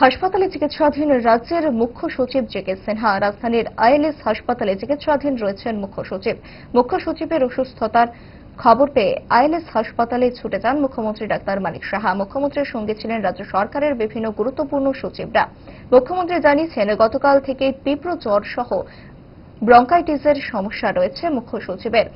হাসপাতালে চিকিৎসাধীন রাজ্যের মুখ্য সচিব জে.কে. সিনহা রাজধানীর আইএলএস হাসপাতালে চিকিৎসাধীন রয়েছেন মুখ্য সচিব। মুখ্য সচিবের অসুস্থতার খবর পেয়ে আইএলএস হাসপাতালে ছুটে যান মুখ্যমন্ত্রী ডাক্তার মানিক সাহা। মুখ্যমন্ত্রীর সঙ্গে ছিলেন রাজ্য সরকারের বিভিন্ন গুরুত্বপূর্ণ সচিবরা। মুখ্যমন্ত্রী জানিয়েছেন, গতকাল থেকে তীব্র জ্বর সহ ব্রঙ্কাইটিসের সমস্যা রয়েছে মুখ্য সচিবের।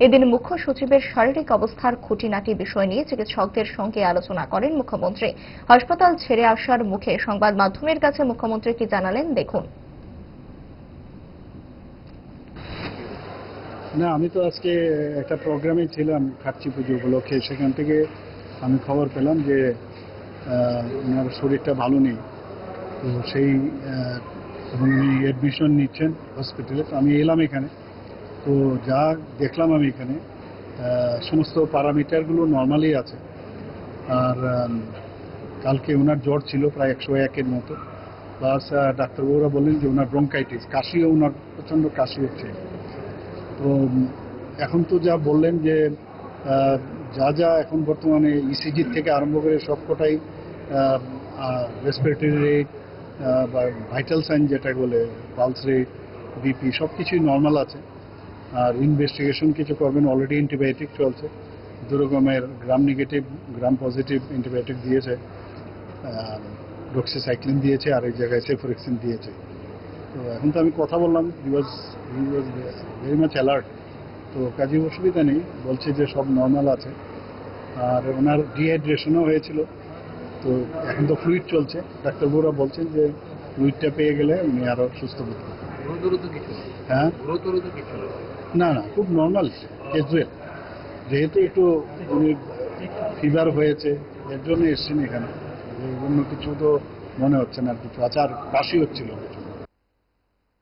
এদিন মুখ্য সচিবের শারীরিক অবস্থার খুঁটিনাটি বিষয় নিয়ে চিকিৎসকদের সঙ্গে আলোচনা করেন মুখ্যমন্ত্রী। হাসপাতাল ছেড়ে আসার মুখে সংবাদ মাধ্যমের কাছে মুখ্যমন্ত্রী কি জানালেন, দেখুন। না, আমি তো আজকে একটা প্রোগ্রামে ছিলাম খাটচি পুজো উপলক্ষে। সেখান থেকে আমি খবর পেলাম যে ওনার শরীরটা ভালো নেই, তো সেই এবং উনি অ্যাডমিশন নিচ্ছেন হসপিটালে। তো আমি এলাম এখানে, তো যা দেখলাম আমি এখানে সমস্ত প্যারামিটারগুলো নর্মালি আছে। আর কালকে ওনার জ্বর ছিল প্রায় 101-এর মতো, প্লাস ডাক্তারবাবুরা বললেন যে ওনার ব্রঙ্কাইটিস, কাশিও, ওনার প্রচণ্ড কাশি হচ্ছে। তো এখন তো যা বললেন যে যা এখন বর্তমানে ইসিজি থেকে আরম্ভ করে সবকটাই রেসপিরেটরি রেট বা ভাইটাল সাইন যেটা বলে, পালস রেট, বিপি, সব কিছুই নর্মাল আছে। আর ইনভেস্টিগেশন কিছু করবেন, অলরেডি অ্যান্টিবায়োটিক চলছে, 2 রকমের gram negative, gram positive antibiotic দিয়েছে, ডক্সিসাইক্লিন দিয়েছে, আর এই জায়গায় সেফোরেক্সিন দিয়েছে। তো এখন তো আমি কথা বললাম, হি ওয়াজ ভেরি মাচ অ্যালার্ট। তো কাজে অসুবিধা নেই, বলছে যে সব নর্মাল আছে। আর ওনার ডিহাইড্রেশনও হয়েছিল, তো এখন তো ফ্লুইড চলছে। ডাক্তারবাবুরা বলছেন যে ফ্লুইডটা পেয়ে গেলে উনি আরো সুস্থ বোধ করবেন। হ্যাঁ, না না, খুব নর্মাল ক্যাজুয়াল। যেহেতু একটু উনি ফিভার হয়েছে, এর জন্য এসছেন এখানে। অন্য কিছু তো মনে হচ্ছে না, আর কিছু আছে, আর কাশি হচ্ছিল।